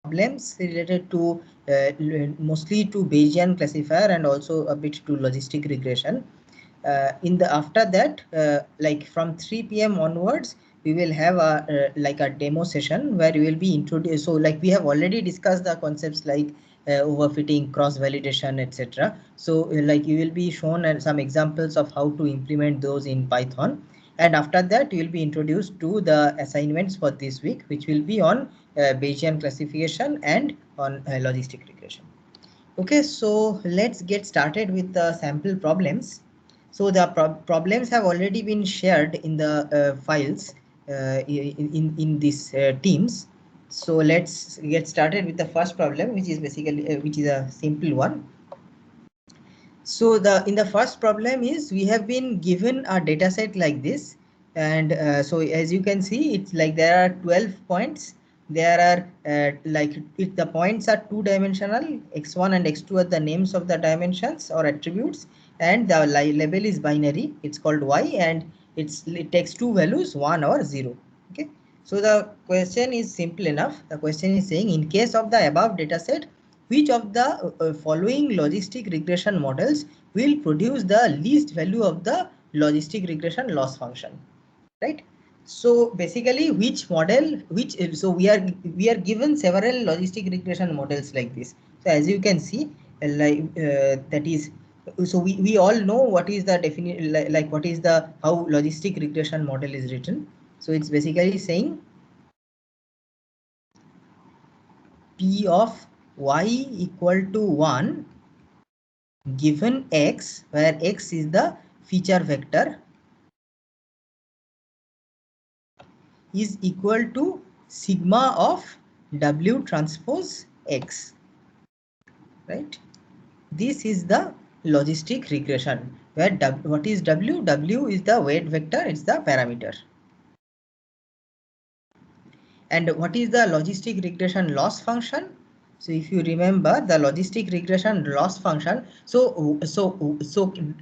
problems related to mostly to Bayesian classifier and also a bit to logistic regression. After that, like from 3 p.m. onwards, we will have a like a demo session where we will be introduced. So like we have already discussed the concepts like overfitting, cross validation, etc. So like you will be shown some examples of how to implement those in Python. And after that, you will be introduced to the assignments for this week, which will be on Bayesian classification and on logistic regression. Okay, so let's get started with the sample problems. So the problems have already been shared in the files in these teams. So let's get started with the first problem, which is basically which is a simple one. So in the first problem is we have been given a data set like this, and so as you can see, it's like there are 12 points. There are like if the points are two-dimensional, x1 and x2 are the names of the dimensions or attributes, and the label is binary. It's called y, and it takes two values, 1 or 0. Okay. So the question is simple enough. The question is saying, in case of the above data set, which of the following logistic regression models will produce the least value of the logistic regression loss function, right? So basically, which model, so we are given several logistic regression models like this. So as you can see, that is, so we all know what is the definition, like what is the how logistic regression model is written. So it's basically saying P of y equal to 1 given x, where x is the feature vector, is equal to sigma of w transpose x, right? This is the logistic regression where what is w? W is the weight vector, it's the parameter. And what is the logistic regression loss function? So if you remember the logistic regression loss function, so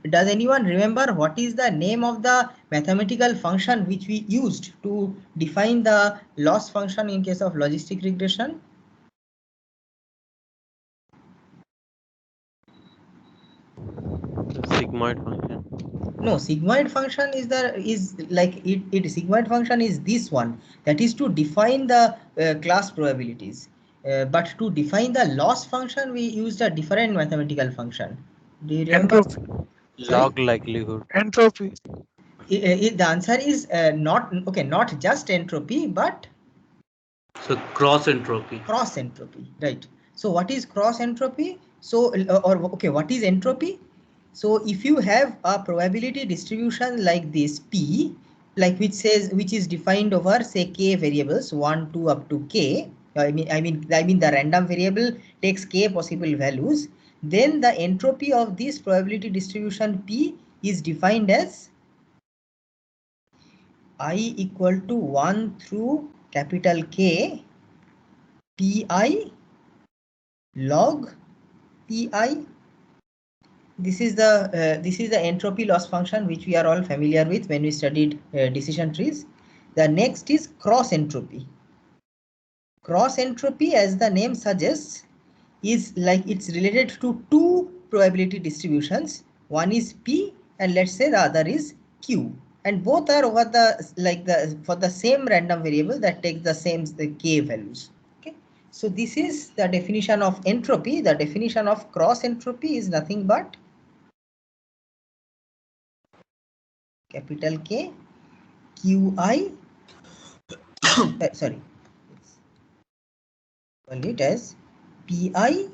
does anyone remember what is the name of the mathematical function which we used to define the loss function in case of logistic regression? Sigmoid function. No, sigmoid function is like it sigmoid function is this one, that is to define the class probabilities. But to define the loss function, we used a different mathematical function. Do you remember? Entropy. Sorry? Log likelihood. Entropy. The answer is not okay, not just entropy, but So cross entropy. cross entropy, right? So what is cross entropy? So or okay, what is entropy? So if you have a probability distribution like this P, like which is defined over say k variables 1, 2 up to k. I mean the random variable takes k possible values. Then the entropy of this probability distribution P is defined as I equal to 1 through capital K Pi log Pi. This is the entropy loss function which we are all familiar with when we studied decision trees. The next is cross entropy. Cross entropy, as the name suggests, is like it's related to two probability distributions. One is P and let's say the other is Q, and both are over the for the same random variable that takes the K values. Okay, so this is the definition of entropy. The definition of cross entropy is nothing but capital K QI sorry, call it as Pi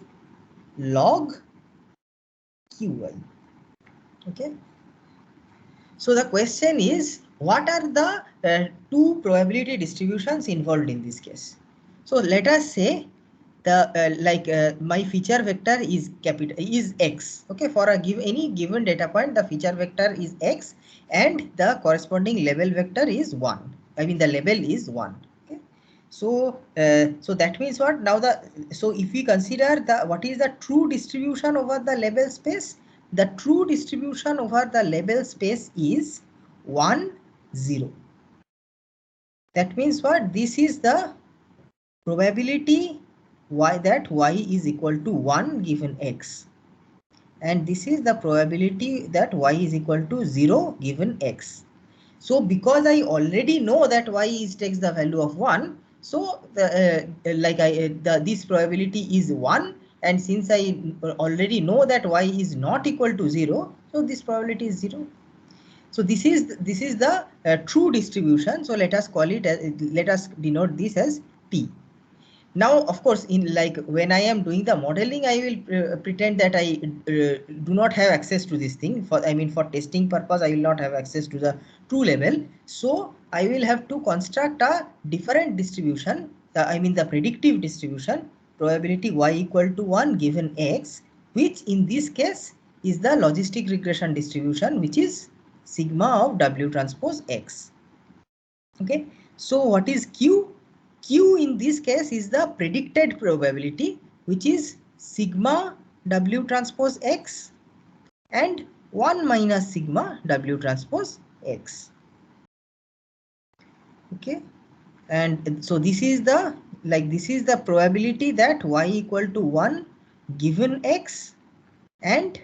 log QI. Okay, so the question is, what are the two probability distributions involved in this case? So let us say the my feature vector is x. Okay, for any given data point, the feature vector is x and the corresponding label vector is 1. I mean the label is 1. Okay, so so that means what? Now so if we consider the what is the true distribution over the label space, the true distribution over the label space is 1, 0. That means what? This is the probability y is equal to 1 given x, and this is the probability that y is equal to 0 given x. So because I already know that y is takes the value of 1, so this probability is 1, and since I already know that y is not equal to 0, so this probability is 0. So this is the true distribution. So let us call it let us denote this as P. Now, of course, in like when I am doing the modeling, I will pretend that I do not have access to this thing. For testing purpose, I will not have access to the true level. So I will have to construct a different distribution. The predictive distribution, probability y equal to 1 given x, which in this case is the logistic regression distribution, which is sigma of W transpose x. Okay. So what is Q? Q in this case is the predicted probability, which is sigma W transpose X and 1 minus sigma W transpose X. Okay. And so this is the probability that y equal to 1 given X, and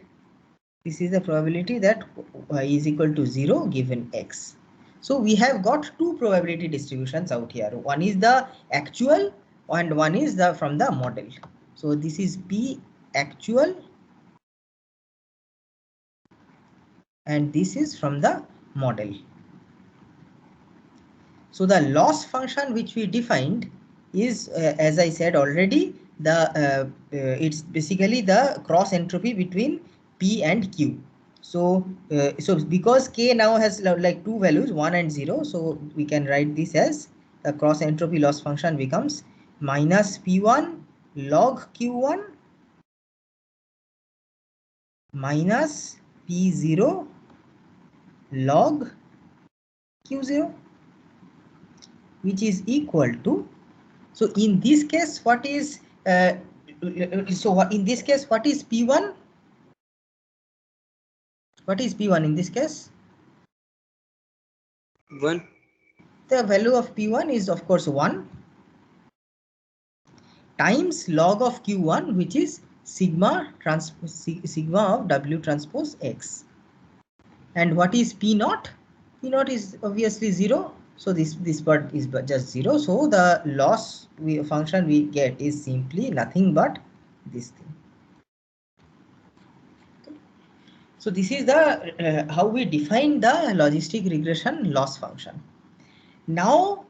this is the probability that y is equal to 0 given X. So we have got two probability distributions out here. One is the actual and one is the from the model. So this is P actual and this is from the model. So the loss function which we defined is as I said already, it's basically the cross entropy between P and Q. So because K now has like two values 1 and 0, so we can write this as the cross entropy loss function becomes minus P1 log Q1 minus P0 log Q0, which is equal to, so in this case what is in this case what is P1? What is P1 in this case? 1. The value of P1 is of course 1 times log of Q1, which is sigma of W transpose X. And what is P0? P0 is obviously 0. So this part is just 0. So the loss function we get is simply nothing but this thing. So this is the how we define the logistic regression loss function. Now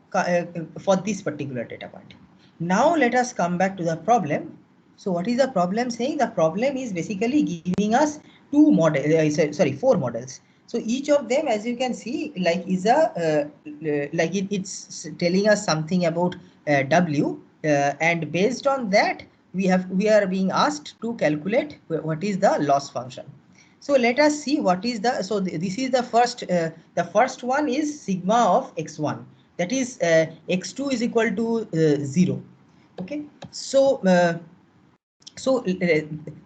for this particular data point. Now let us come back to the problem. So what is the problem saying? The problem is basically giving us four models. So each of them, as you can see, like is a it's telling us something about W, and based on that we are being asked to calculate what is the loss function. So let us see what is the, so this is the first one is sigma of x1, that is x2 is equal to 0. Okay, so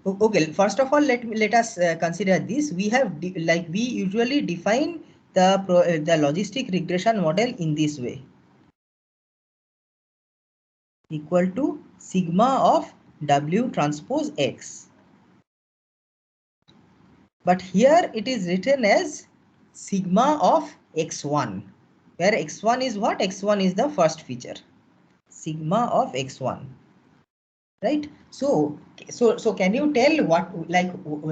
okay, first of all let us consider this. We have we usually define the logistic regression model in this way, equal to sigma of W transpose X. But here it is written as sigma of x1, where x1 is what? X1 is the first feature, sigma of x1, right? So can you tell what,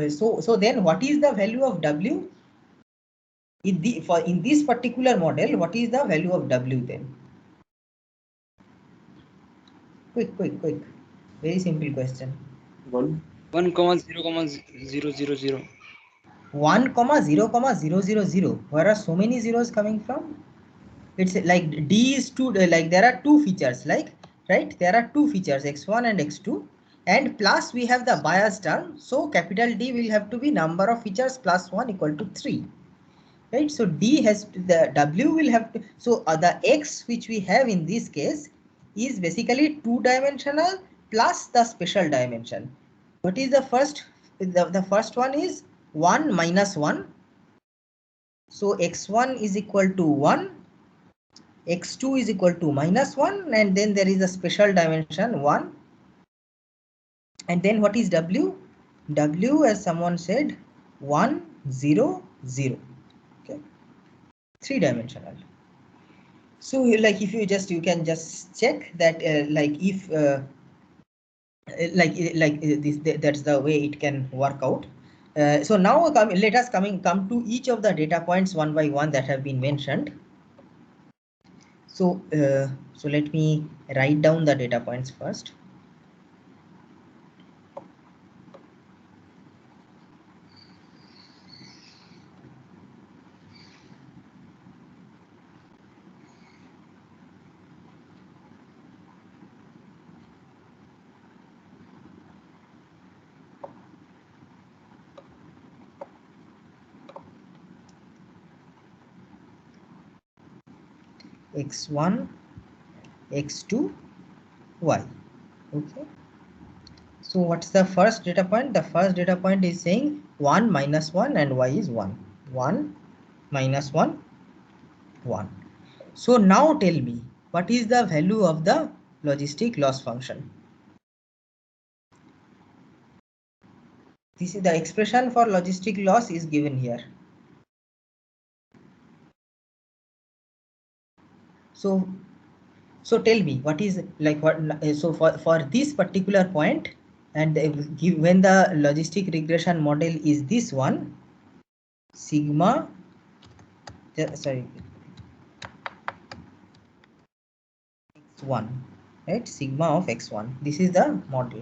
so then what is the value of W in this particular model? What is the value of W then? Quick, very simple question. 1, 1,0,0,000. 1,0,0,000. Where are so many zeros coming from? It's like D is two, like there are two features, like, right? There are two features, x1 and x2, and plus we have the bias term. So capital D will have to be number of features plus 1 equal to 3, right? So D has the W will have to, so the X which we have in this case is basically two-dimensional plus the special dimension. What is the first? The first one is 1 minus 1. So x1 is equal to 1, x2 is equal to minus 1, and then there is a special dimension 1, And then what is W? W, as someone said, 1 0 0. Okay, 3-dimensional. So like if you can just check that like if that's the way it can work out. So now let us come to each of the data points one by one that have been mentioned. So so let me write down the data points first. X1, X2, Y. Okay. So what's the first data point? The first data point is saying 1 minus 1 and Y is 1. 1 minus 1, 1. So now tell me, what is the value of the logistic loss function? This is the expression for logistic loss is given here. So tell me what is like what, so for this particular point, and when the logistic regression model is this one, sigma, sorry, x1, right? Sigma of x1. This is the model.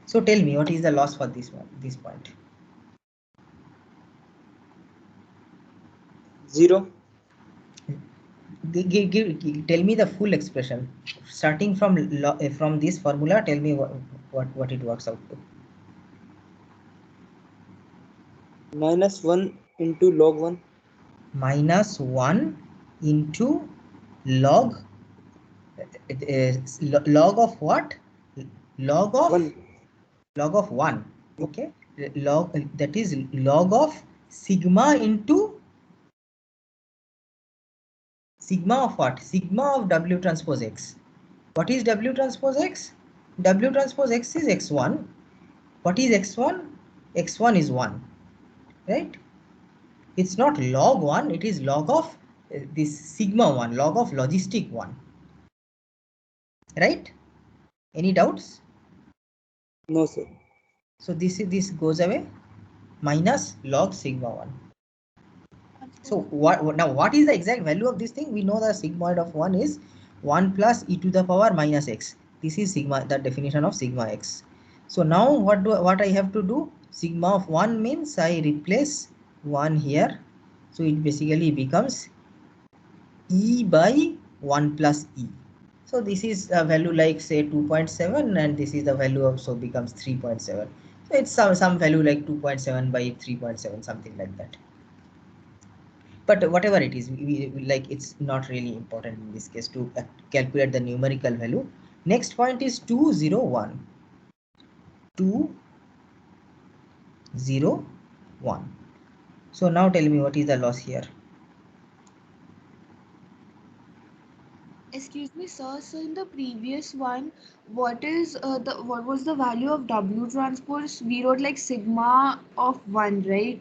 So tell me what is the loss for this one, this point? 0. Tell me the full expression starting from this formula. Tell me what it works out to. Minus 1 into log 1. Minus 1 into log log of what? Log of 1. Log of 1. Okay, log, that is log of sigma into sigma of what? Sigma of W transpose X. What is W transpose X? W transpose X is X1. What is X1? X1 is 1, right? It's not log 1, it is log of this sigma 1, log of logistic 1, right? Any doubts? No, sir. So this goes away, minus log sigma 1. So what is the exact value of this thing? We know the sigmoid of 1 is 1 plus e to the power minus x. This is sigma, the definition of sigma x. So now what I have to do? Sigma of 1 means I replace 1 here. So it basically becomes e by 1 plus e. So this is a value like say 2.7, and this is the value of, so becomes 3.7. So it's some value like 2.7 by 3.7, something like that. But whatever it is, like it's not really important in this case to calculate the numerical value. Next point is 201. 201. So now tell me what is the loss here? Excuse me, sir. So in the previous one, what was the value of W transpose? We wrote like sigma of 1, right?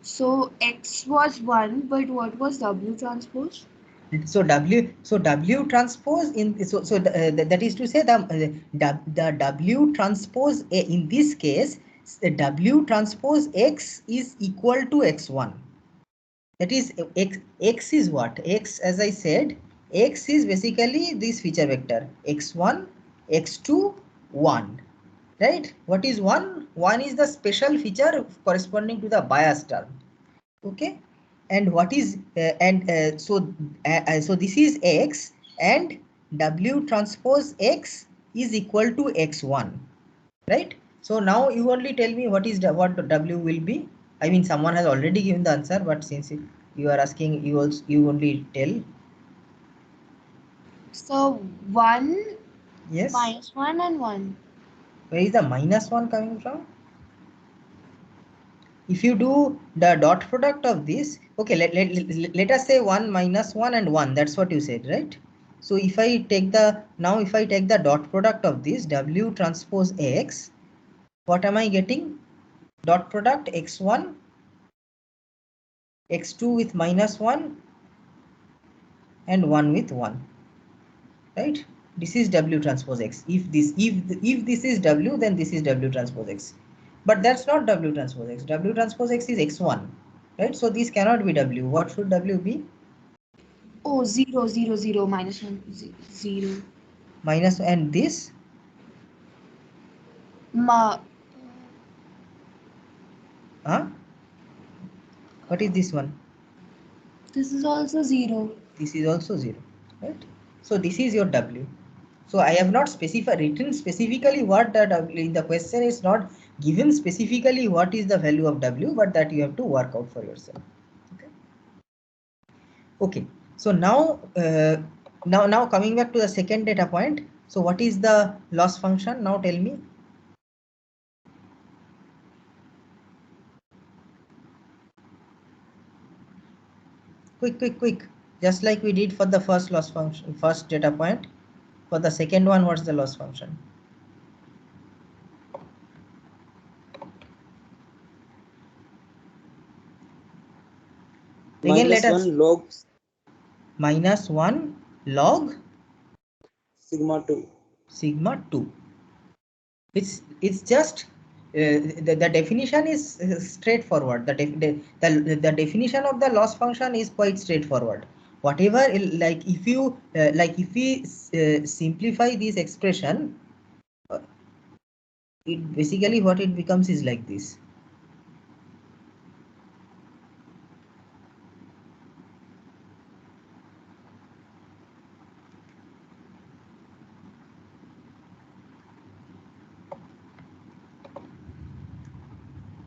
So X was 1, but what was W transpose? So W transpose in, that is to say the W transpose in this case, the W transpose X is equal to X1. That is x is what? X, as I said, X is basically this feature vector x1, x2, 1, right? What is 1? 1 is the special feature corresponding to the bias term. Okay, and what is so this is X, and W transpose X is equal to X1, right? So now you only tell me what is what W will be. I mean, someone has already given the answer, but since you are asking, you only tell. So 1, Yes. minus 1 and 1. Where is the minus 1 coming from? If you do the dot product of this, okay, let us say 1 minus 1 and 1. That's what you said, right? So if I take the dot product of this W transpose X, what am I getting? Dot product X1, X2 with -1 and 1 with 1, right? This is W transpose X. If this is W, then this is W transpose X. But that's not W transpose X. W transpose X is X1, right? So this cannot be W. What should W be? Oh, 0, 0, 0, -1, 0. Minus, and this? Ma. Huh? What is this one? This is also 0. This is also 0, right? So this is your W. So I have not written specifically what the W in the question is not given specifically what is the value of W, but that you have to work out for yourself. Okay. So now now coming back to the second data point. So what is the loss function? Now tell me. Quick. Just like we did for the first loss function, first data point. For the second one, what's the loss function? Again, let us -1 log -1 log sigma 2. Sigma 2. It's just the definition is straightforward. The definition of the loss function is quite straightforward. Whatever, like if you if we simplify this expression, it basically what it becomes is like this.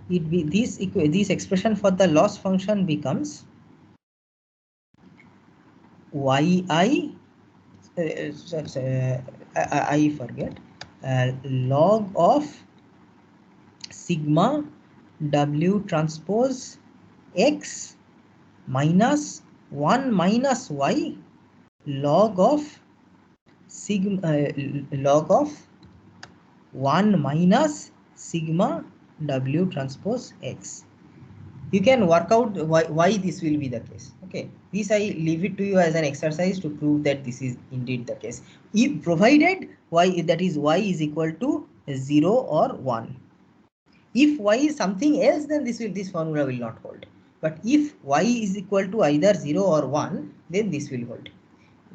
This expression for the loss function becomes yi I forget log of sigma W transpose X minus 1 minus y log of sigma log of 1 minus sigma W transpose X. You can work out why this will be the case. Okay, this I leave it to you as an exercise to prove that this is indeed the case, if provided y, that is y is equal to 0 or 1. If y is something else, then this formula will not hold. But if y is equal to either 0 or 1, then this will hold.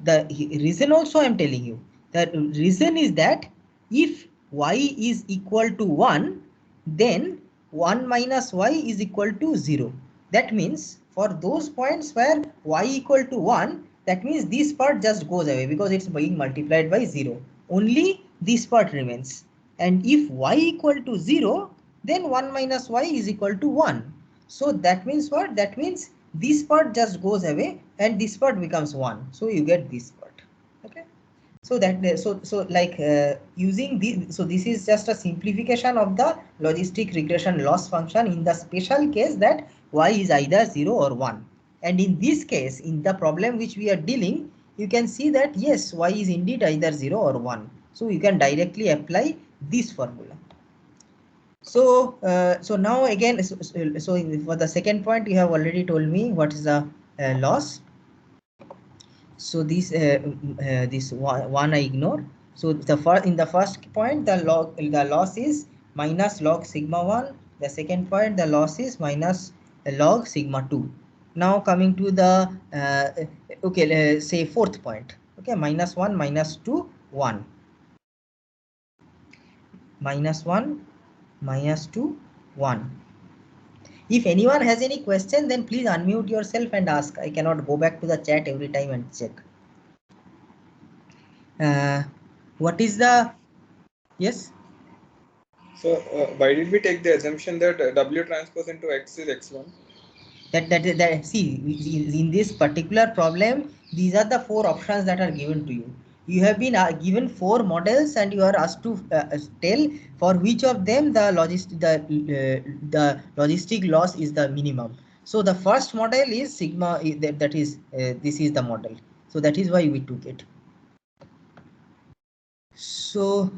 The reason also I am telling you, the reason is that if y is equal to 1, then 1 minus y is equal to 0. That means for those points where y equal to 1, that means this part just goes away because it's being multiplied by 0. Only this part remains. And if y equal to 0, then 1 minus y is equal to 1. So that means what? That means this part just goes away and this part becomes 1. So you get this part. Okay. So that using this, so this is just a simplification of the logistic regression loss function in the special case that y is either 0 or 1. And in this case, in the problem which we are dealing, you can see that yes, y is indeed either 0 or 1. So you can directly apply this formula. So so now again, so for the second point, you have already told me what is the loss. So this this one I ignore. So in the first point, the loss is minus log sigma 1. The second point, the loss is minus log sigma 2. Now coming to the okay, say fourth point. Okay, minus 1, minus 2, 1. Minus 1, minus 2, 1. If anyone has any question, then please unmute yourself and ask. I cannot go back to the chat every time and check. What is the, yes? So why did we take the assumption that W transpose into X is X1? That see, in this particular problem, these are the 4 options that are given to you. You have been given 4 models and you are asked to tell for which of them the logistic loss is the minimum. So the first model is sigma, that is this is the model. So that is why we took it. So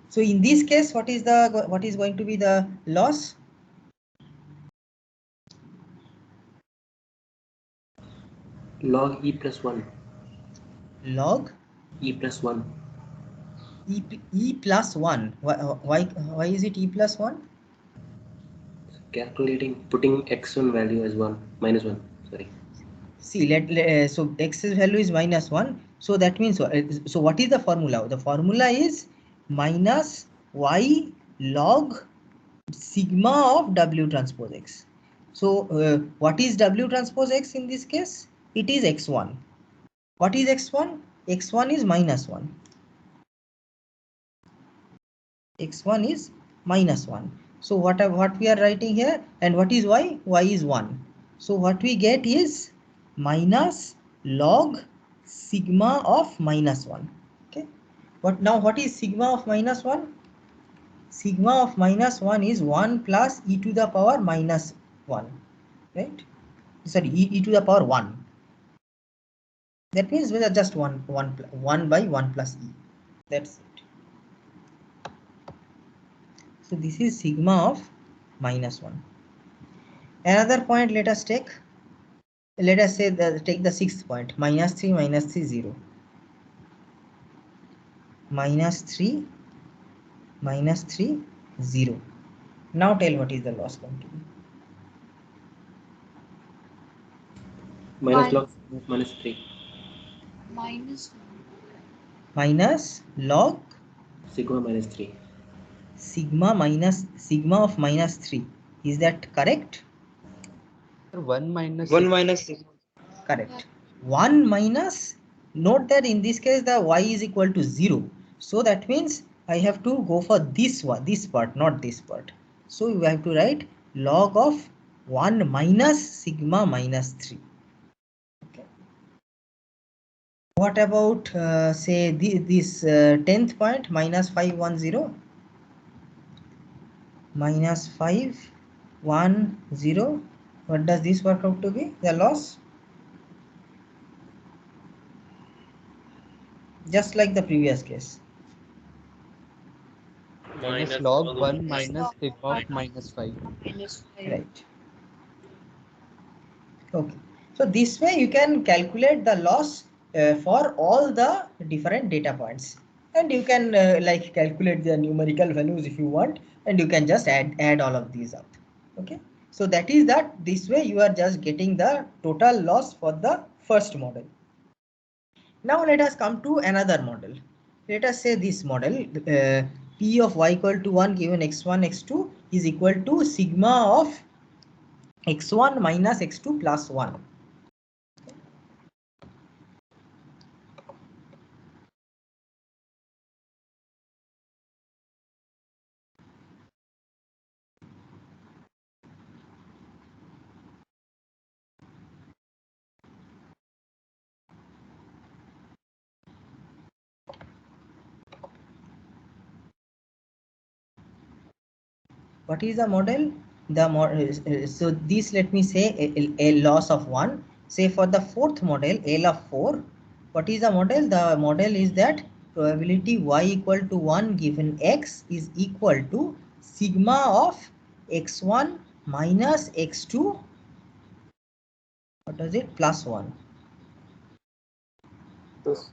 so in this case, what is going to be the loss? Log e plus 1. Log E plus 1. e plus 1. Why is it e plus 1? Calculating, putting x1 value as 1, minus 1. Sorry. See, so x's value is minus 1. So that means, so what is the formula? The formula is minus y log sigma of w transpose x. So what is w transpose x in this case? It is x1. What is x1? x1 is minus 1. x1 is minus 1. So what we are writing here, and what is y? Y is 1. So what we get is minus log sigma of minus 1. Okay. But now what is sigma of minus 1? Sigma of minus 1 is 1 plus e to the power minus 1. Right? Sorry, e to the power 1. That means we are just 1 by 1 plus e. That's it. So this is sigma of minus 1. Another point let us take. Let us say take the sixth point, minus 3, 0. Minus 3, 0. Now tell what is the loss going to be. Minus log minus 3. Minus Minus log Sigma minus 3. sigma of minus 3. Is that correct? 1 minus 6. Correct. 1 minus, note that in this case the y is equal to 0. So that means I have to go for this one, this part, not this part. So you have to write log of 1 minus sigma minus 3. Okay. What about say this 10th point, minus 510? Minus 510. What does this work out to be? The loss? Just like the previous case. Minus log 1 minus sigma of minus 5. minus 5. Right. Okay. So this way you can calculate the loss for all the different data points, and you can like calculate the numerical values if you want, and you can just add all of these up. Okay. So that is that. This way you are just getting the total loss for the first model. Now let us come to another model. Let us say this model p of y equal to 1 given x1 x2 is equal to sigma of x1 minus x2 plus 1. What is the model? So this, let me say a loss of 1. Say for the fourth model, L of 4. What is the model? The model is that probability y equal to 1 given x is equal to sigma of x1 minus x2. What is it? Plus 1. Yes.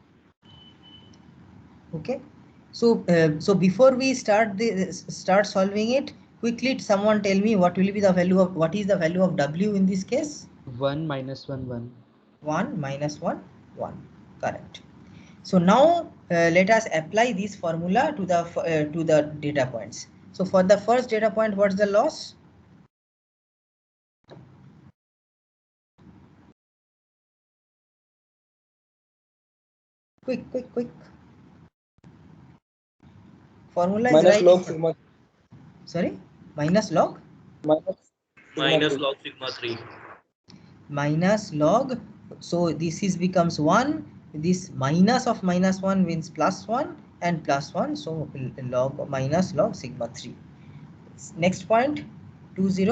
Okay. So so before we start solving it, quickly someone tell me what will be the value of, what is the value of w in this case? 1 minus 1 1. 1 minus 1 1. Correct. So now let us apply this formula to the data points. So for the first data point, what's the loss? Quick. Formula is Minus right. log sigma. Sorry, minus log. Minus log sigma 3. Minus log. So this is becomes 1. This minus of minus 1 means plus 1, and plus 1. So log minus log sigma 3. Next point, 20.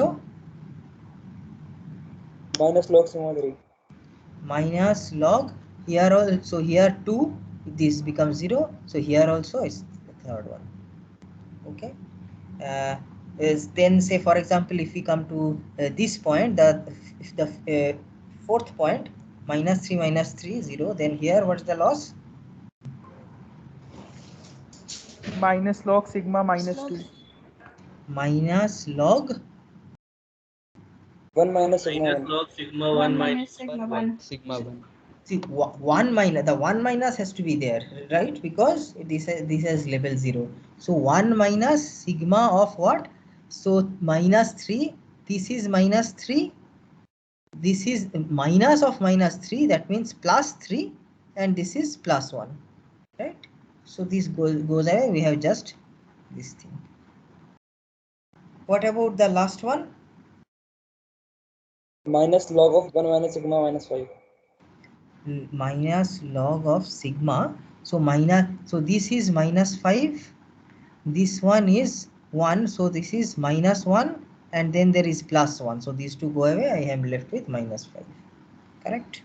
Minus log sigma 3. Minus log here also, here 2 this becomes 0. So here also is the third one. Okay. Is then say for example, if we come to this point, if the fourth point, -3 -3 0, then here what's the loss? Minus log sigma -2. Minus log 1 minus sigma Minus 1. log sigma 1 minus sigma 1. Sigma 1. See, 1 minus, the 1 minus has to be there, right? Because this has level 0. So 1 minus sigma of what? So -3, this is -3, this is minus of -3, that means +3, and this is +1, right? So this goes away, we have just this thing. What about the last one? Minus log of 1 minus sigma minus 5. Minus log of sigma. So this is -5, this one is 1, so this is -1, and then there is +1. So these two go away, I am left with -5. Correct?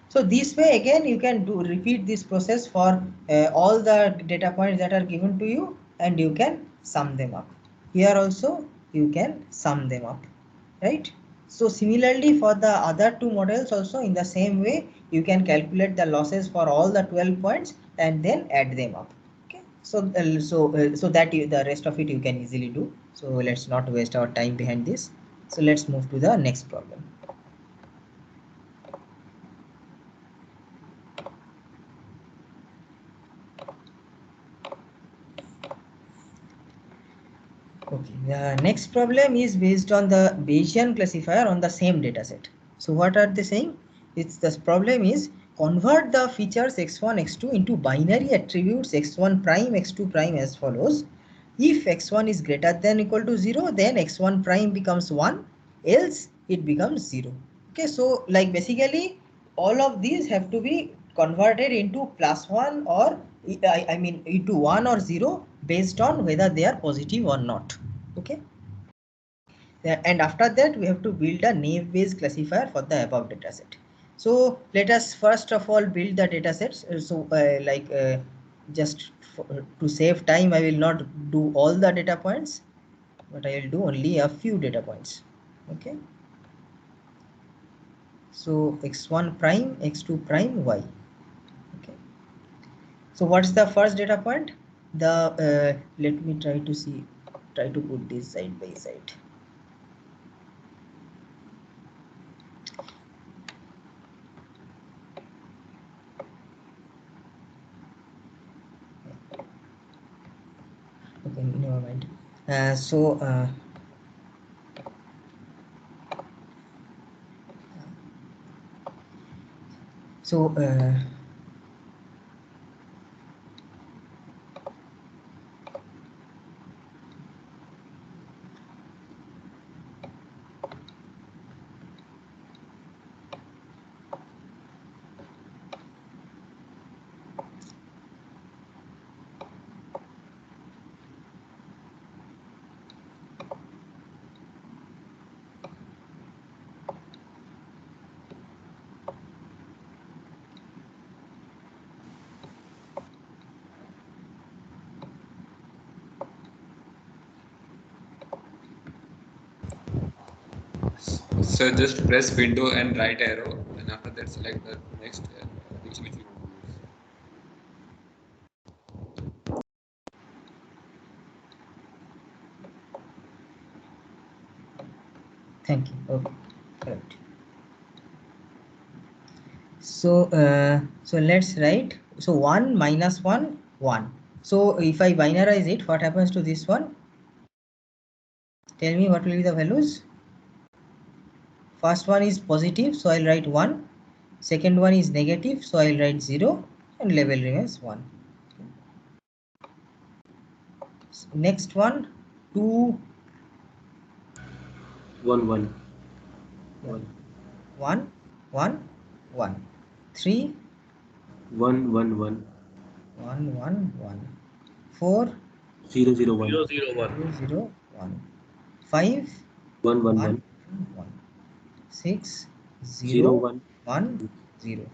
So this way again you can repeat this process for all the data points that are given to you, and you can sum them up. Here also you can sum them up, right? So similarly for the other two models also, in the same way you can calculate the losses for all the 12 points and then add them up. Okay, so that the rest of it you can easily do. So let's not waste our time behind this. So let's move to the next problem. Okay, the next problem is based on the Bayesian classifier on the same dataset. So what are they saying? It's this problem is convert the features x1, x2 into binary attributes x1 prime, x2 prime as follows. If x1 is greater than equal to 0, then x1 prime becomes 1, else it becomes 0. Okay, so like basically all of these have to be converted into +1 or I mean into 1 or 0 based on whether they are positive or not. Okay, and after that we have to build a naive Bayes classifier for the above dataset. So let us first of all build the datasets. So just to save time, I will not do all the data points, but I will do only a few data points. Okay, so x1 prime, x2 prime, y. Okay, so what's the first data point? The let me try to put this side by side. Okay, never mind. So just press window and right arrow, and after that select the next which you want to use. Thank you. Okay, correct. So let's write. So 1 minus 1, 1. So if I binarize it, what happens to this one? Tell me what will be the values. First one is positive, so I'll write 1. Second one is negative, so I'll write 0, and level remains 1. Next one, 2. 1 1 1 1 1 1. 3 1 1 1 1 1 1. 4 0 0 1 0 0 1. 0 1. 5 1 1 1 1 1. 6 0 0 1 1 0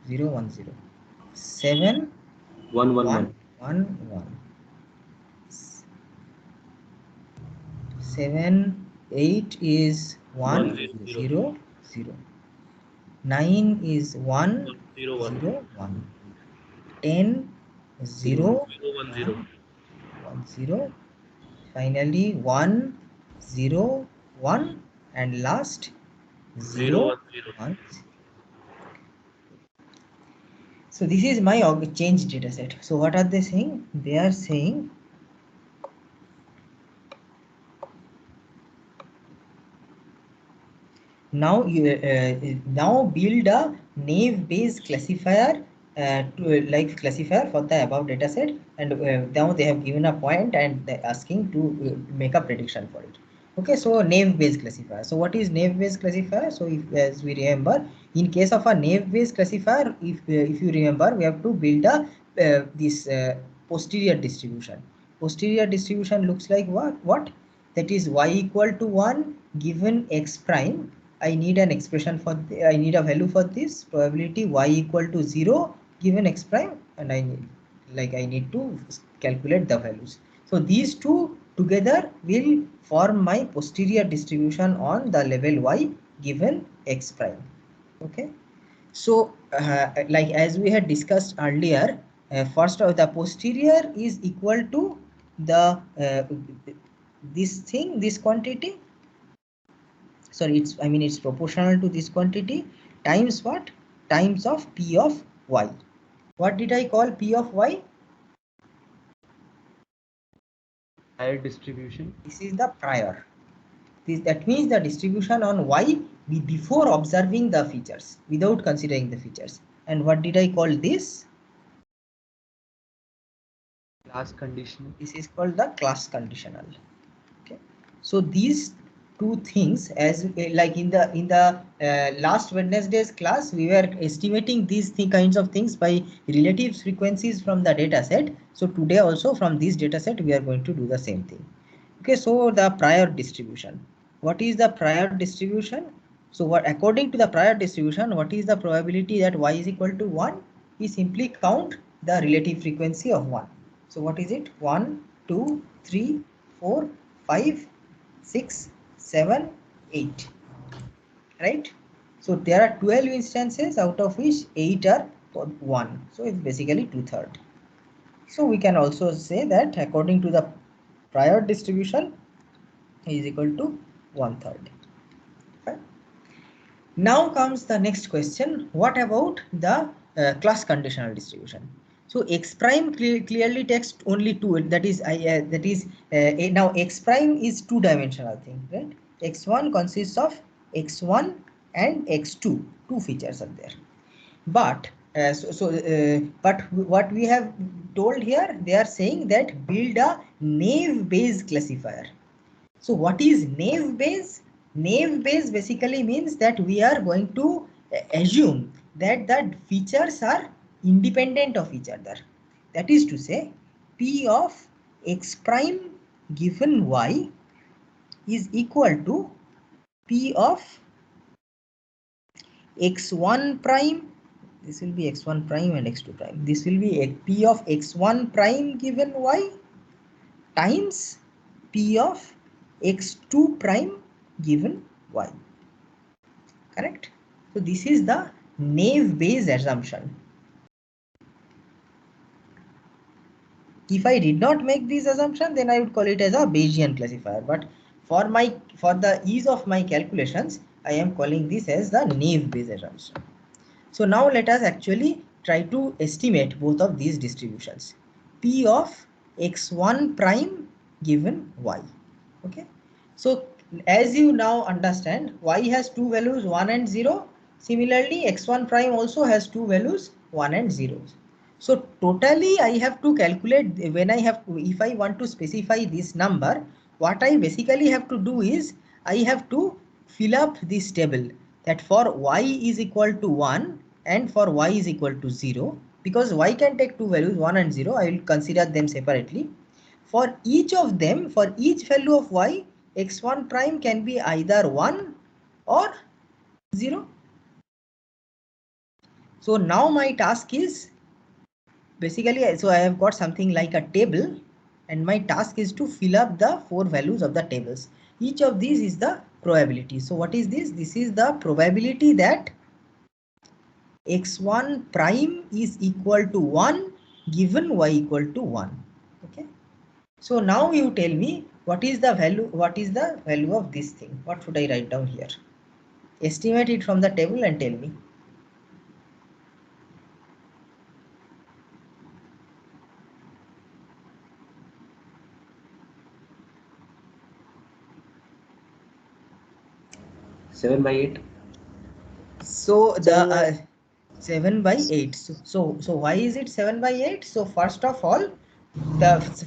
0 1 0. 7 1 1 1 1. 1 1. 7 8 is 1 0 0. 9 is 1 0 1 0 1. 10 0 1 0 1 1 0. Finally 1 0 1 and last 0 1. So this is my change data set. So what are they saying? They are saying now you now build a naive based classifier like classifier for the above data set, and now they have given a point and they're asking to make a prediction for it. Okay, so naive based classifier. So what is naive based classifier? So if, as we remember, in case of a naive based classifier, if you remember, we have to build a this posterior distribution. Posterior distribution looks like what that is y equal to 1 given x prime. I need an expression for I need a value for this probability y equal to 0 given x prime, and I need to calculate the values. So these two together will form my posterior distribution on the level y given x prime. Okay, so like as we had discussed earlier, first of the posterior is equal to the this quantity. Sorry, it's proportional to this quantity times what? Times of p of y. What did I call p of y? Prior distribution. This is the prior. That means the distribution on y before observing the features, without considering the features. And what did I call this? Class conditional. This is called the class conditional. Okay, so these two things, as like in the last Wednesday's class, we were estimating these kinds of things by relative frequencies from the data set. So today also from this data set we are going to do the same thing. Okay, so the prior distribution. What is the prior distribution? So what, according to the prior distribution, what is the probability that y is equal to 1? We simply count the relative frequency of 1. So what is it? 1 2 3 4 5 6 7 8, right? So there are 12 instances, out of which 8 are 1, so it's basically 2/3. So we can also say that according to the prior distribution is equal to 1/3. Okay. Now comes the next question. What about the class conditional distribution? So x prime clearly takes only two. That is now x prime is two-dimensional thing, right? X1 consists of x1 and x2. Two features are there. But but what we have told here, they are saying that build a naive Bayes classifier. So what is naive Bayes? Naive Bayes basically means that we are going to assume that the features are independent of each other. That is to say, p of x prime given y is equal to p of x1 prime. This will be x1 prime and x2 prime. This will be a p of x1 prime given y times p of x2 prime given y. Correct? So this is the naive Bayes assumption. If I did not make this assumption, then I would call it as a Bayesian classifier. But for the ease of my calculations, I am calling this as the naive Bayes assumption. So now let us actually try to estimate both of these distributions. P of x1 prime given y. Okay. So as you now understand, y has two values 1 and 0. Similarly, x1 prime also has two values 1 and 0. So totally I have to calculate if I want to specify this number, what I basically have to do is I have to fill up this table that for y is equal to 1 and for y is equal to 0, because y can take two values 1 and 0. I will consider them separately. For each of them, for each value of y, x1 prime can be either 1 or 0. So now my task is basically, so I have got something like a table, and my task is to fill up the 4 values of the tables. Each of these is the probability. So what is this? This is the probability that x1 prime is equal to 1 given y equal to 1. Okay. So now you tell me what is the value of this thing. What should I write down here? Estimate it from the table and tell me. Seven by 8. So the 7 by 7 by 8. So why is it 7 by 8? So first of all,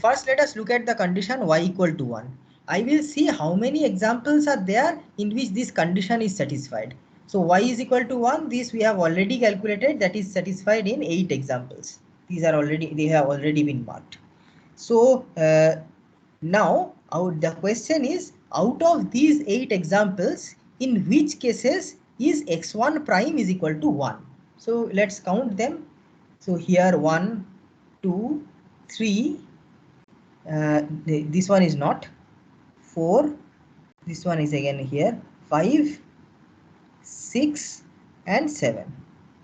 first let us look at the condition y equal to 1. I will see how many examples are there in which this condition is satisfied. So y is equal to 1. This we have already calculated, that is satisfied in 8 examples. They have already been marked. So now the question is, out of these 8 examples, in which cases is x1 prime is equal to 1? So let's count them. So here 1, 2, 3, this one is not, 4, this one is again here, 5, 6 and 7.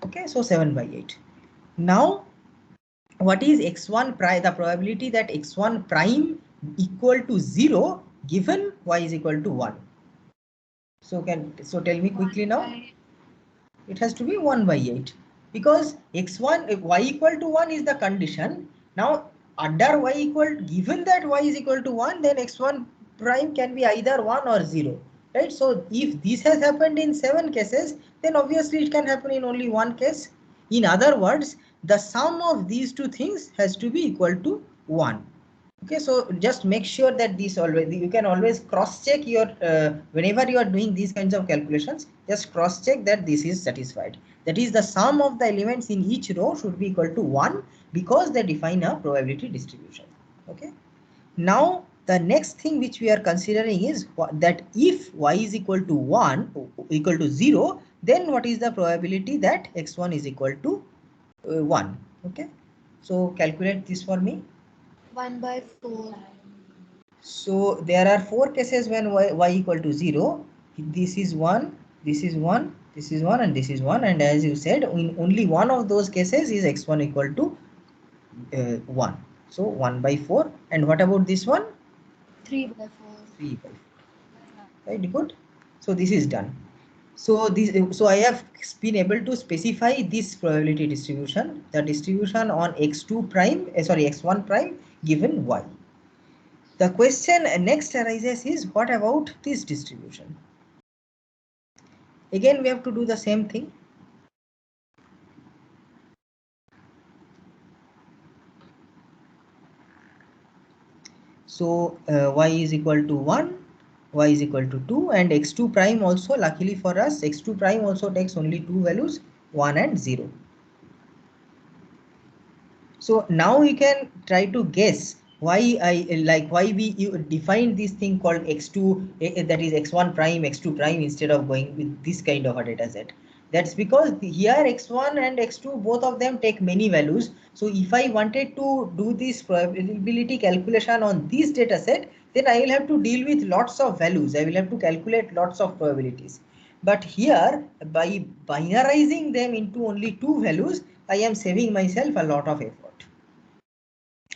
Okay, so 7 by 8. Now what is x1 prime? The probability that x1 prime equal to 0 given y is equal to 1. So tell me quickly now. It has to be 1 by 8 because x1 y equal to 1 is the condition. Now under y equal, given that y is equal to 1, then x1 prime can be either 1 or 0, right? So if this has happened in 7 cases, then obviously it can happen in only 1 case. In other words, the sum of these two things has to be equal to 1. Okay, so just make sure that this always, you can always cross check your whenever you are doing these kinds of calculations, just cross check that this is satisfied. That is, the sum of the elements in each row should be equal to 1 because they define a probability distribution. Okay. Now the next thing which we are considering is that if y is equal to 0, then what is the probability that x1 is equal to 1? Okay, so calculate this for me. 1 by 4. So there are 4 cases when y equal to 0. This is 1, this is 1, this is 1 and this is 1, and as you said, in only one of those cases is x1 equal to 1. So 1 by 4. And what about this one? 3 by 4. 3 by 4. Right, good. So this is done. So I have been able to specify this probability distribution, the distribution on x1 prime given y. The question next arises is, what about this distribution? Again, we have to do the same thing. So y is equal to 1, y is equal to 2, and x2 prime also, luckily for us, x2 prime also takes only 2 values, 1 and 0. So now we can try to guess why we defined this thing called x2, that is x1 prime, x2 prime, instead of going with this kind of a data set. That's because here x1 and x2, both of them take many values. So if I wanted to do this probability calculation on this data set, then I will have to deal with lots of values. I will have to calculate lots of probabilities. But here, by binarizing them into only 2 values, I am saving myself a lot of effort.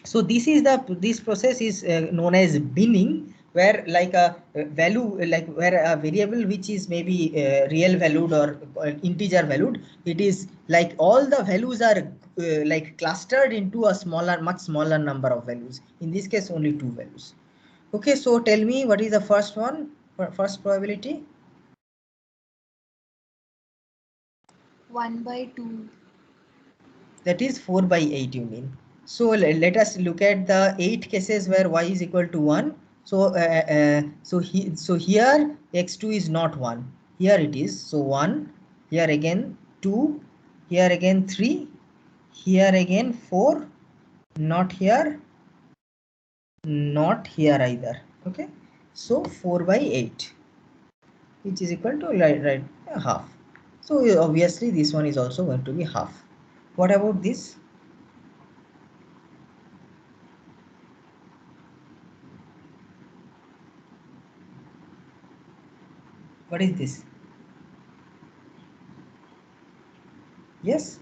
So this process is known as binning, where like a value, like where a variable which is maybe real valued or integer valued, it is like all the values are like clustered into a much smaller number of values. In this case, only 2 values. Okay, so tell me, what is the first one, first probability? 1 by 2. That is 4 by 8, you mean? So let us look at the 8 cases where y is equal to 1. So here x2 is not 1. Here it is. So 1. Here again 2. Here again 3. Here again 4. Not here. Not here either. Okay. So 4 by 8, which is equal to right half. So obviously this one is also going to be half. What about this? What is this? Yes?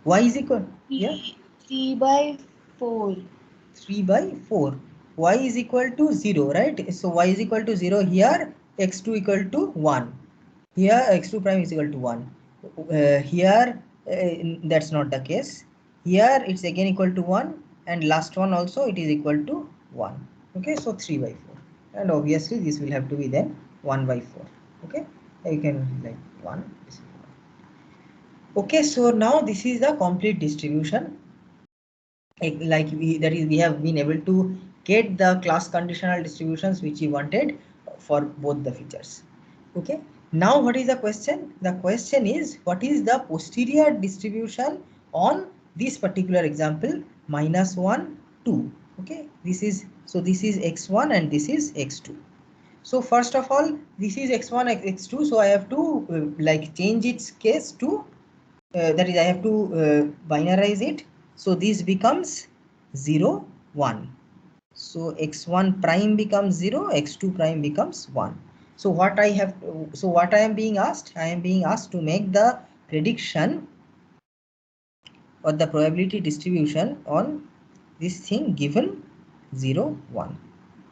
Y is equal, yeah? 3 by 4. 3 by 4. Y is equal to 0, right? So y is equal to 0 here, x2 equal to 1. Here x2 prime is equal to 1. Here that's not the case. Here it's again equal to 1, and last one also it is equal to 1. Okay, so 3 by 4. And obviously this will have to be then 1 by 4. Okay, you can like 1. This is 1. Okay, so now this is the complete distribution. Like we have been able to get the class conditional distributions which we wanted for both the features. Okay, now what is the question? The question is, what is the posterior distribution on this particular example, -1, 2. Okay, this is, so this is x1 and this is x2. So first of all, this is x1 x2, so I have to like change its case to that is I have to binarize it. So this becomes 0, 1. So x1 prime becomes 0, x2 prime becomes 1. So what I have, so what I am being asked? I am being asked to make the prediction or the probability distribution on this thing given 0, 1.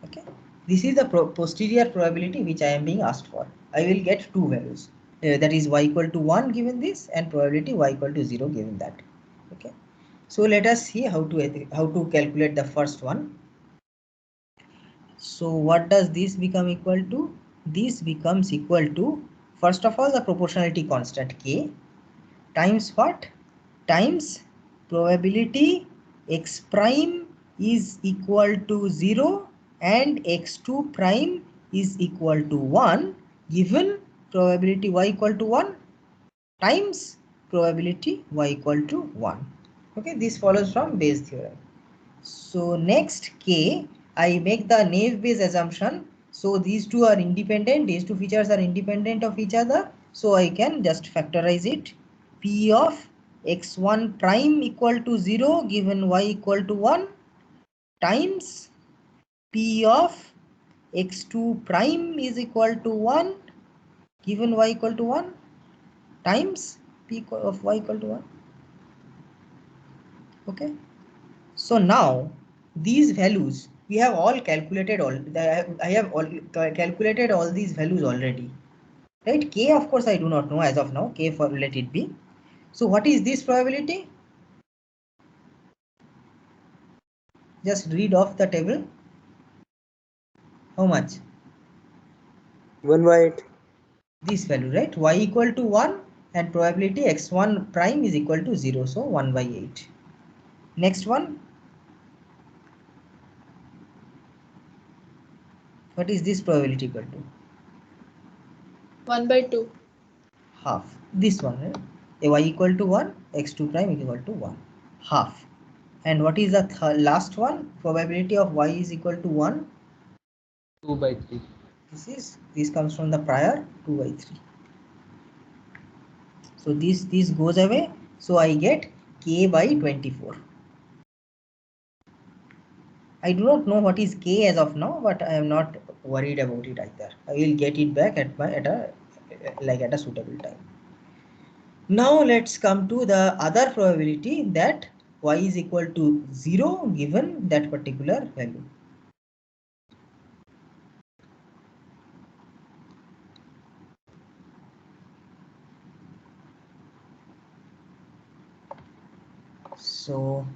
Okay, this is the posterior probability which I am being asked for. I will get two values, that is y equal to 1 given this, and probability y equal to 0 given that. Okay, so let us see how to calculate the first one. So what does this become equal to? This becomes equal to, first of all, the proportionality constant k times what? Times probability x prime is equal to 0 and x2 prime is equal to 1 given probability y equal to 1 times probability y equal to 1. Okay, this follows from Bayes theorem. So next k, I make the naive Bayes assumption. So these two are independent, these two features are independent of each other. So I can just factorize it. P of x1 prime equal to 0 given y equal to 1 times P of x2 prime is equal to 1 given y equal to 1 times P of y equal to 1. Okay. So now these values we have all calculated, I have all calculated all these values already, right? K of course I do not know as of now, k for let it be. So what is this probability? Just read off the table. How much? 1 by 8. This value, right? Y equal to 1 and probability x1 prime is equal to 0, so 1 by 8. Next one, what is this probability equal to? 1 by 2. Half. This one, right? Y equal to 1, x2 prime is equal to 1. Half. And what is the last one? Probability of y is equal to 1. 2 by 3. This comes from the prior 2 by 3. So this goes away. So I get k by 24. I do not know what is k as of now, but I am not worried about it either. I will get it back at a suitable time. Now let's come to the other probability, that y is equal to 0 given that particular value. So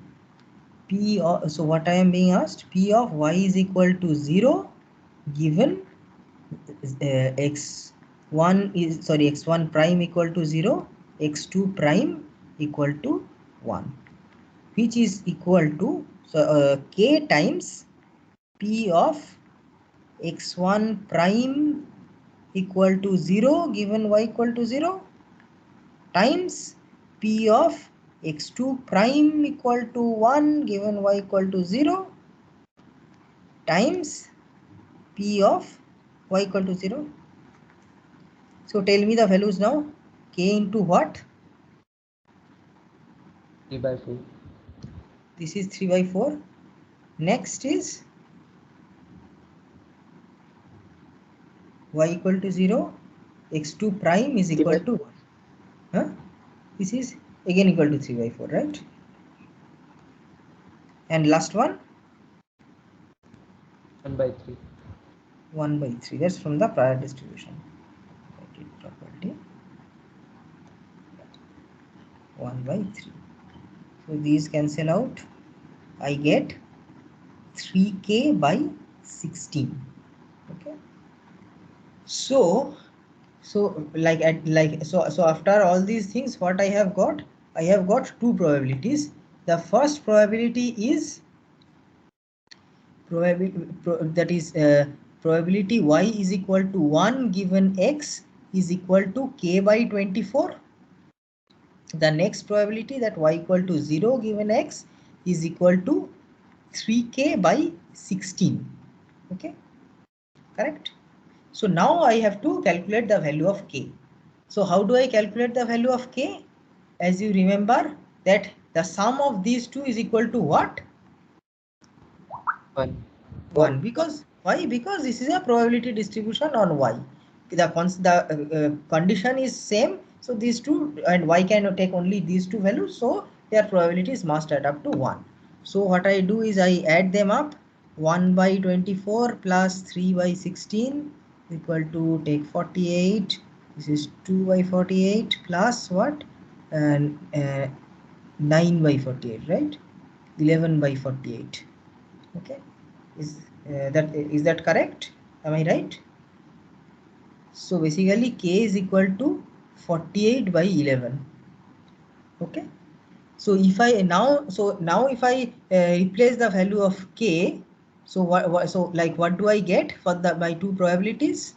so what I am being asked, P of y is equal to 0 given x1 prime equal to 0, x2 prime equal to 1, which is equal to, so k times P of x1 prime equal to 0 given y equal to 0 times P of x2 prime equal to 1 given y equal to 0 times P of y equal to 0. So tell me the values now. K into what? 3 by 4. This is 3 by 4. Next is y equal to 0, x2 prime is equal to 1. Huh? This is again equal to 3 by 4, right? And last one? 1 by 3. 1 by 3. That's from the prior distribution. Property 1 by 3. So these cancel out. I get 3k by 16. Okay. So after all these things, what I have got? I have got two probabilities. The first probability is probability y is equal to 1 given x is equal to k by 24. The next probability that y equal to 0 given x is equal to 3k by 16. Okay, correct? So now I have to calculate the value of k. So how do I calculate the value of k? As you remember that the sum of these two is equal to what? 1. 1. Because why? Because this is a probability distribution on y. The condition is same. So these two, and y can take only these two values. So their probabilities must add up to 1. So what I do is I add them up. 1 by 24 plus 3 by 16 equal to take 48. This is 2 by 48 plus what? And 9 by 48, right? 11 by 48. Okay. Is that correct? Am I right? So basically k is equal to 48 by 11. Okay. So if I now if I replace the value of k, so what do I get for my two probabilities?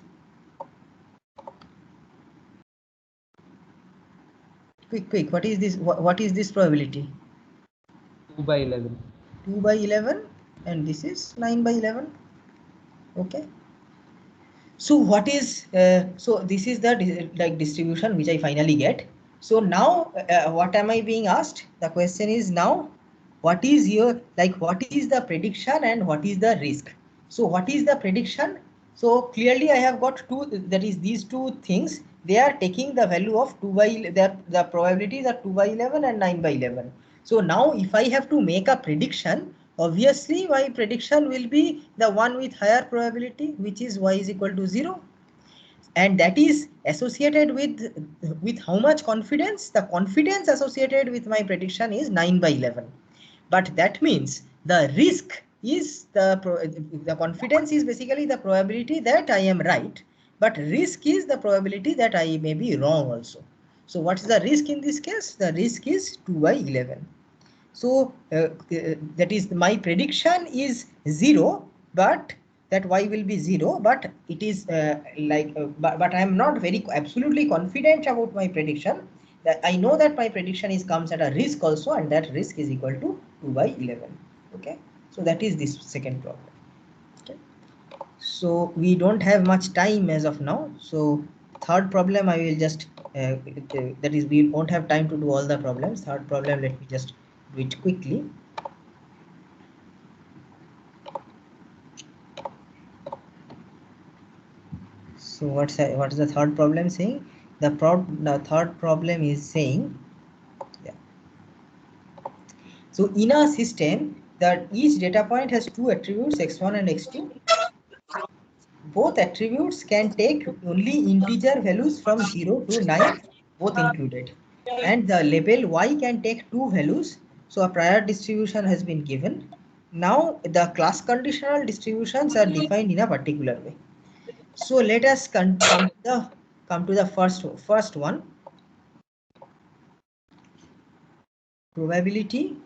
Quick, what is this? What is this probability? 2 by 11. 2 by 11, and this is 9 by 11. Okay. So what is so this is the distribution which I finally get. So now what am I being asked? The question is now, what is your what is the prediction and what is the risk? So what is the prediction? So clearly I have got two, that is these two things. They are taking the value of 2 by the probabilities are 2 by 11 and 9 by 11. So now if I have to make a prediction, obviously my prediction will be the one with higher probability, which is y is equal to 0. And that is associated with how much confidence? The confidence associated with my prediction is 9 by 11. But that means the risk is the confidence is basically the probability that I am right, but risk is the probability that I may be wrong also. So what is the risk in this case? The risk is 2 by 11. So that is my prediction is 0, but that y will be 0, but it is but I am not very absolutely confident about my prediction. That I know that my prediction comes at a risk also, and that risk is equal to 2 by 11. Okay, so that is this second problem. Okay, so we don't have much time as of now. So third problem I will just that is we won't have time to do all the problems. Third problem, let me just do it quickly. So what is the third problem saying? The third problem is saying, yeah. So in a system that each data point has two attributes x1 and x2. Both attributes can take only integer values from 0 to 9, both included. And the label y can take two values. So a prior distribution has been given. Now the class conditional distributions are defined in a particular way. So let us come to the first one. Probability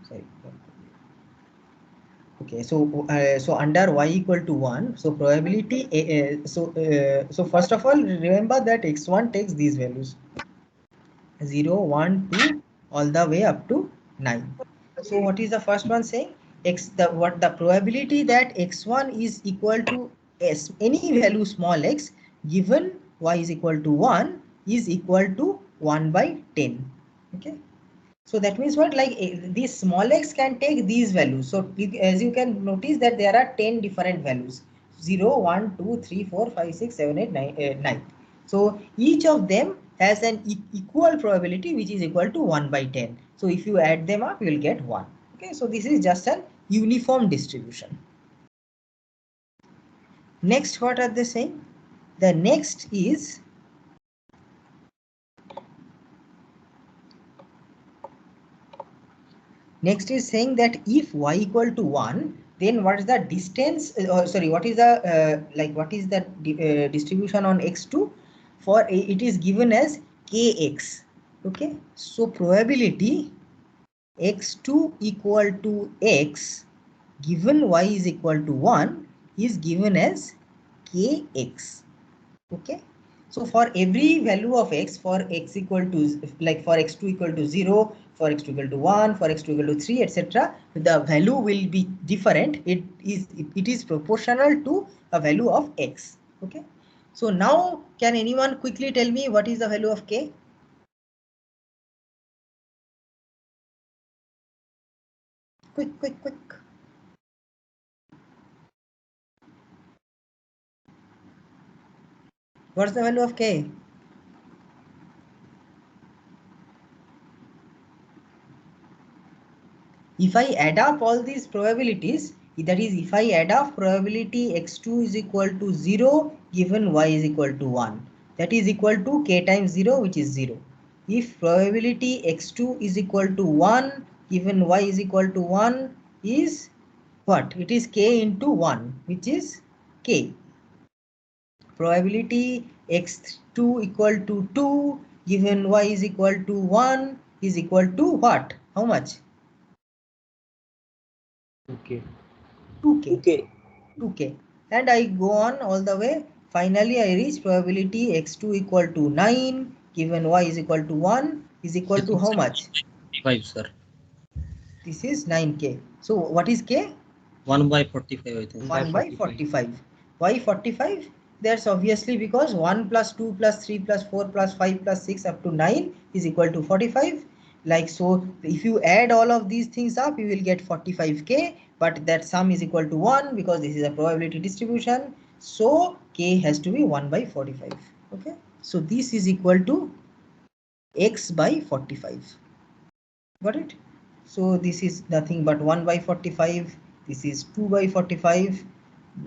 sorry. Okay, so so under y equal to 1, so probability so first of all, remember that x1 takes these values 0, 1, 2 all the way up to 9. So what is the first one saying? The probability that x1 is equal to any value small x given y is equal to 1 is equal to 1 by 10. Okay. So that means what, like these small x can take these values. So as you can notice that there are 10 different values. 0, 1, 2, 3, 4, 5, 6, 7, 8, 9. So each of them has an equal probability which is equal to 1 by 10. So if you add them up, you will get 1. Okay, so this is just an uniform distribution. Next, what are they saying? The next is saying that if y equal to 1, then what is the distance, what is the distribution on x2? For it is given as kx. Okay, so probability x2 equal to x given y is equal to 1 is given as kx. Okay, so for every value of x, for x equal to, like for x2 equal to 0, for x2 equal to 1, for x2 equal to 3, etc., the value will be different. It is proportional to a value of x. Okay, so now can anyone quickly tell me what is the value of k? Quick. What's the value of k? If I add up all these probabilities, that is, if I add up probability x2 is equal to 0 given y is equal to 1, that is equal to k times 0, which is 0. If probability x2 is equal to 1 given y is equal to 1 is what? It is k into 1, which is k. Probability x2 equal to 2 given y is equal to 1 is equal to what? How much? Okay. 2k. And I go on all the way. Finally, I reach probability x2 equal to 9 given y is equal to 1 is equal to how much? 5, sir. This is 9k. So what is k? 1 by 45, I think. 1 by 45. Why 45? That's obviously because 1 plus 2 plus 3 plus 4 plus 5 plus 6 up to 9 is equal to 45. Like so, if you add all of these things up, you will get 45k, but that sum is equal to 1 because this is a probability distribution. So k has to be 1 by 45. Okay, so this is equal to x by 45. Got it? So this is nothing but 1 by 45. This is 2 by 45.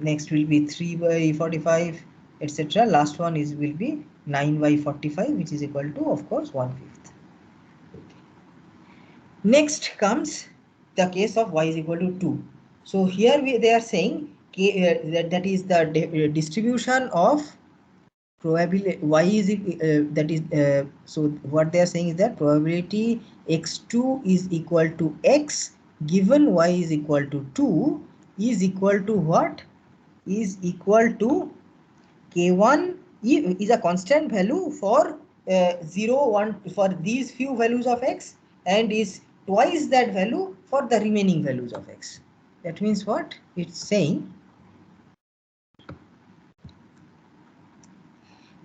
Next will be 3 by 45, etc. Last one will be 9 by 45, which is equal to, of course, 1/5. Next comes the case of y is equal to 2. So here they are saying that is the distribution of probability y is so what they are saying is that probability x2 is equal to x given y is equal to 2 is equal to what? Is equal to k1 is a constant value for 0, 1 for these few values of x, and is twice that value for the remaining values of x. That means what? It's saying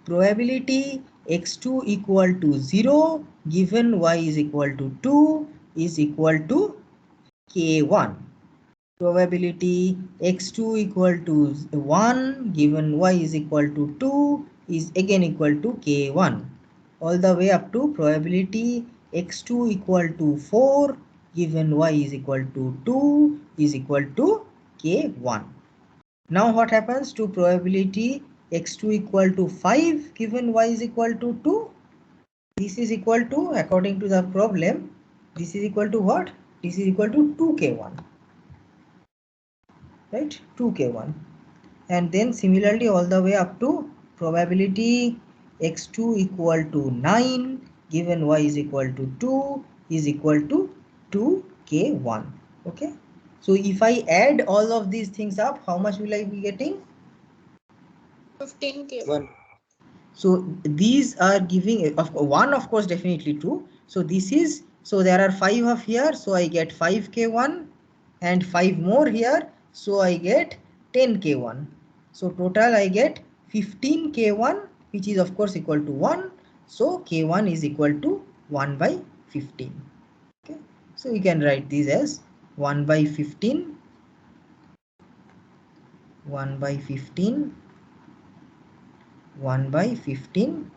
probability x2 equal to 0 given y is equal to 2 is equal to k1. Probability x2 equal to 1 given y is equal to 2 is again equal to k1. All the way up to probability x2 equal to 4 given y is equal to 2 is equal to k1. Now what happens to probability x2 equal to 5 given y is equal to 2? This is equal to, according to the problem, this is equal to what? This is equal to 2k1. Right, 2k1. And then similarly all the way up to probability x2 equal to 9 given y is equal to 2 is equal to 2k1. Okay, so if I add all of these things up, how much will I be getting? 15k. 1. So these are giving of one, of course, definitely true. So this is, so there are 5 of here, so I get 5k1 and 5 more here, so I get 10k1. So total I get 15k1, which is of course equal to 1. So K1 is equal to 1 by 15. Okay, so you can write this as 1 by 15, 1 by 15, 1 by 15,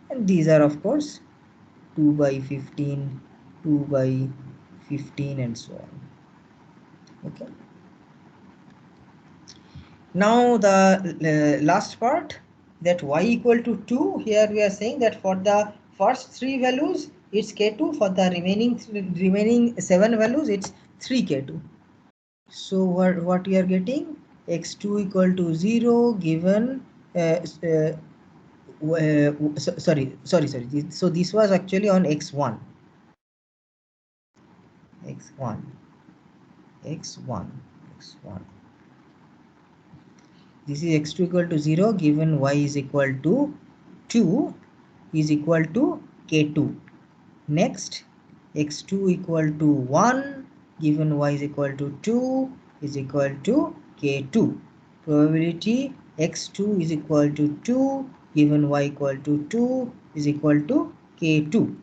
and these are of course 2 by 15, 2 by 15, and so on. Okay. Now the last part, that y equal to 2, here we are saying that for the first 3 values it's K2, for the remaining 7 values it's 3K2. So what we are getting, x2 equal to 0 given sorry. So this was actually on x1. This is x2 equal to 0 given y is equal to 2 is equal to K2. Next, x2 equal to 1 given y is equal to 2 is equal to K2. Probability x2 is equal to 2 given y equal to 2 is equal to K2.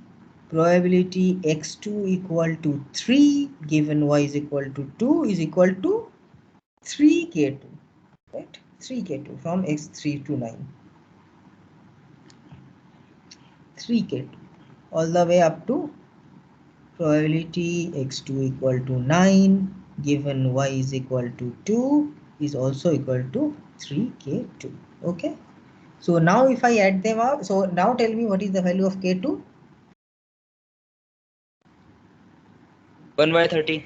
Probability x2 equal to 3 given y is equal to 2 is equal to 3K2. Right? 3K2 from x3 to 9. 3K2 all the way up to probability x2 equal to 9 given y is equal to 2 is also equal to 3K2. Okay. So now if I add them up, so now tell me what is the value of K2? 1 by 30.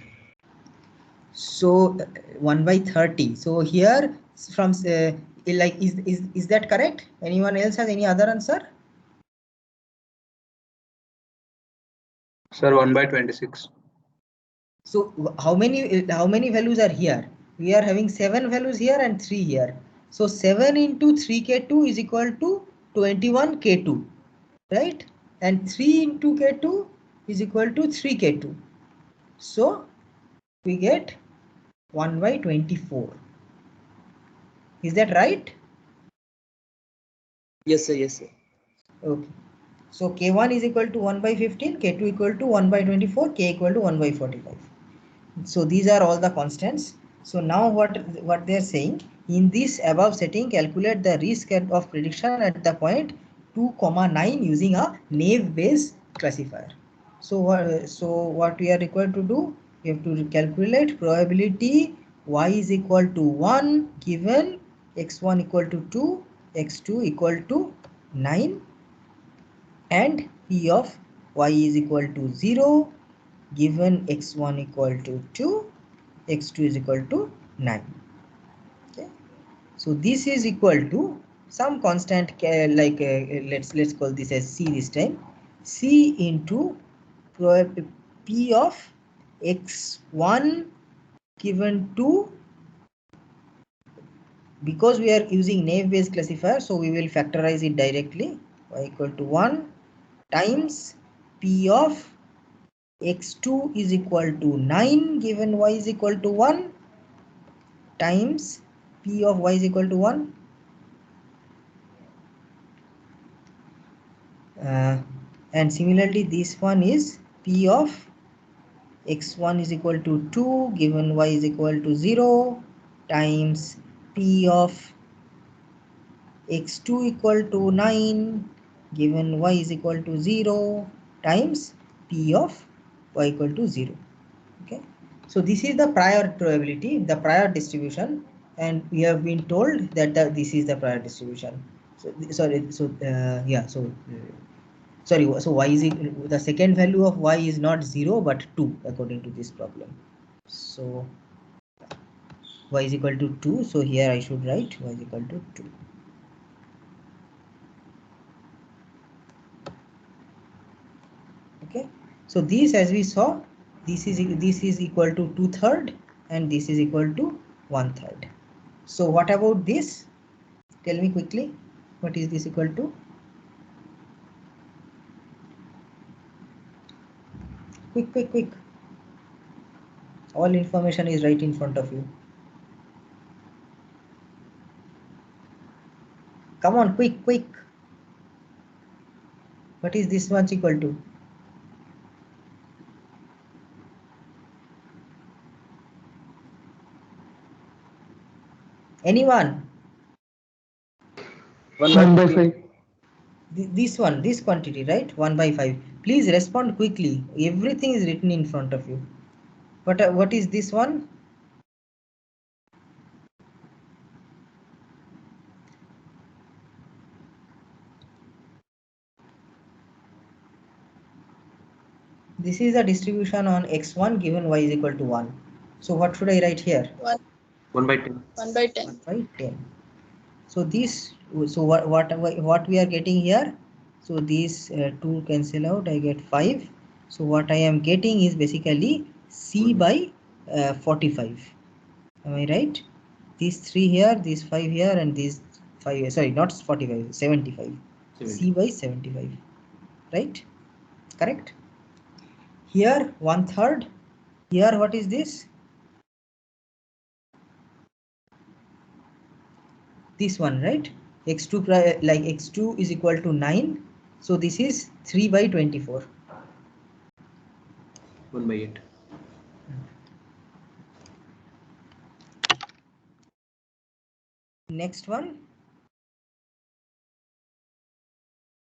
So 1 by 30. So here from like is that correct? Anyone else has any other answer? Sir, 1 by 26. So how many values are here? We are having 7 values here and 3 here. So 7 into 3K2 is equal to 21K2, right? And 3 into K2 is equal to 3K2. So we get 1 by 24. Is that right? Yes, sir. Yes, sir. Okay. So K1 is equal to 1 by 15, K2 equal to 1 by 24, K equal to 1 by 45. So these are all the constants. So now what they are saying, in this above setting, calculate the risk of prediction at the point 2,9 using a Naive Bayes classifier. So what we are required to do, we have to calculate probability y is equal to 1 given x1 equal to 2, x2 equal to 9, and p of y is equal to 0 given x1 equal to 2, x2 is equal to 9. Okay. So this is equal to some constant like let's call this as c this time, c into p of x1 given 2, because we are using Naive Bayes classifier, so we will factorize it directly, y equal to 1 times p of x2 is equal to 9 given y is equal to 1 times p of y is equal to 1, and similarly this one is p of x1 is equal to 2 given y is equal to 0 times p of x2 equal to 9 given y is equal to 0 times p of y equal to 0. Okay, so this is the prior probability, the prior distribution, and we have been told that this is the prior distribution. So sorry, so yeah, so sorry, so y is the second value of y is not 0 but 2 according to this problem. So y is equal to 2, so here I should write y is equal to 2. Okay, so this, as we saw, this is equal to 2/3 and this is equal to 1/3. So what about this? Tell me quickly, what is this equal to? Quick. All information is right in front of you. Come on, quick. What is this much equal to? Anyone? 1 by 5. This one, this quantity, right? 1 by 5. Please respond quickly. Everything is written in front of you. What is this one? This is a distribution on x1 given y is equal to 1. So what should I write here? 1 by 10. 1 by 10. 1 by 10. So this, so what we are getting here? So these 2 cancel out, I get 5. So what I am getting is basically C by 45. Am I right? These 3 here, these 5 here, and these 5 here. Sorry, not 45, 75. 70. C by 75. Right? Correct? Here 1/3. Here what is this? This one, right? X2 like x2 is equal to 9. So this is 3 by 24. 1 by 8. Next one,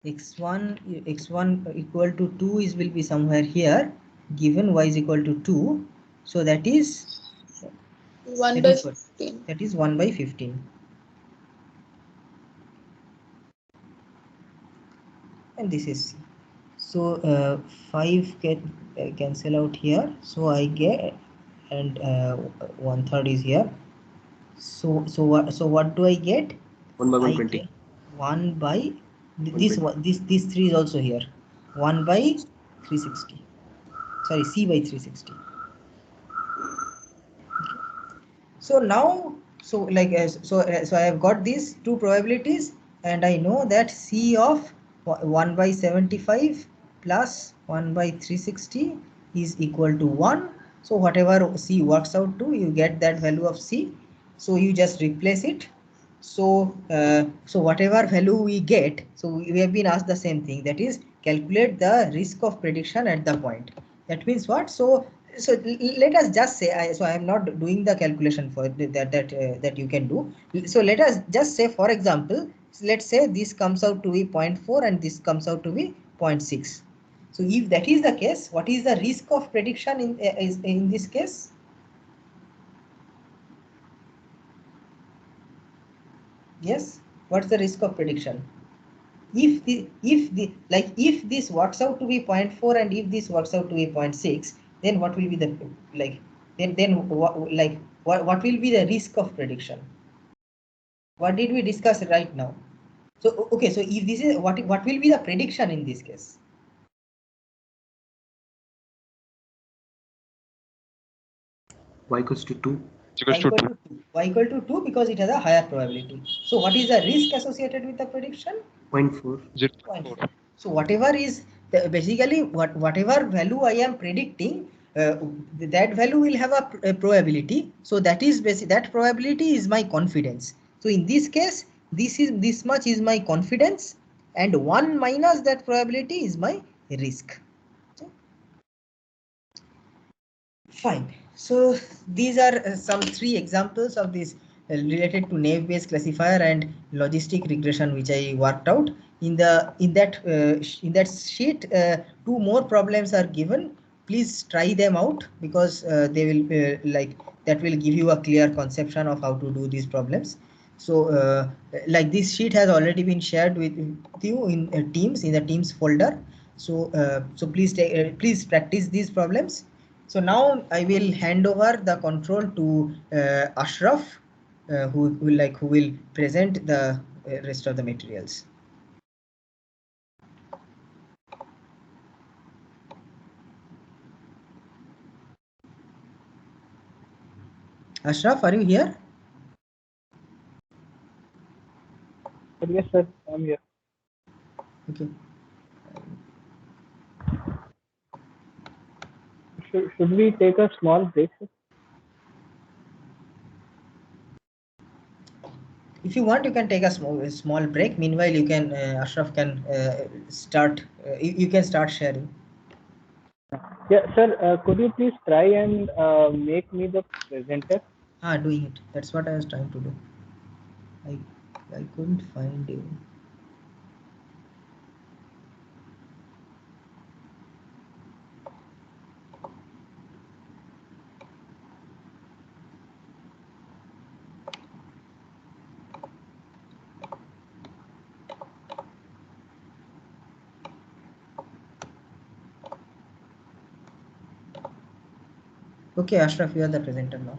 x1 equal to 2 is will be somewhere here, given y is equal to 2. So that is 1 by 15. That is 1 by 15. And this is C. So 5 cancel out here. So I get, and 1/3 is here. So what do I get? 1 by I 120. get 1 by this 3 is also here. 1 by 360. Sorry, C by 360. So now, so I have got these two probabilities, and I know that C of 1 by 75 plus 1 by 360 is equal to 1. So whatever C works out to, you get that value of C. So you just replace it. So whatever value we get, so we have been asked the same thing, that is calculate the risk of prediction at the point. That means what? So let us just say, I am not doing the calculation for that you can do. So let us just say, for example, let's say this comes out to be 0.4 and this comes out to be 0.6. So if that is the case, what is the risk of prediction in this case? Yes, what's the risk of prediction? If this works out to be 0.4 and if this works out to be 0.6, then what will be the what will be the risk of prediction? What did we discuss right now? So okay, so if this is what will be the prediction in this case? Y equals to 2. Y equal to 2 because it has a higher probability. So what is the risk associated with the prediction? 0.4. 0.4. So whatever is basically whatever value I am predicting, that value will have a probability. So that is that probability is my confidence. So in this case, this much is my confidence, and 1 minus that probability is my risk. So, fine. So these are some 3 examples of this related to naive-Bayes classifier and logistic regression, which I worked out. In that sheet, 2 more problems are given. Please try them out, because they will that will give you a clear conception of how to do these problems. So like this sheet has already been shared with you in Teams, in the Teams folder. So please practice these problems. So now I will hand over the control to Ashraf, who will present the rest of the materials. Ashraf, are you here? Yes, sir. I'm here. Okay. Should we take a small break, sir? If you want, you can take a small break. Meanwhile, you can Ashraf can start. You can start sharing. Yeah, sir. Could you please try and make me the presenter? Doing it. That's what I was trying to do. I couldn't find you. Okay, Ashraf, you are the presenter now.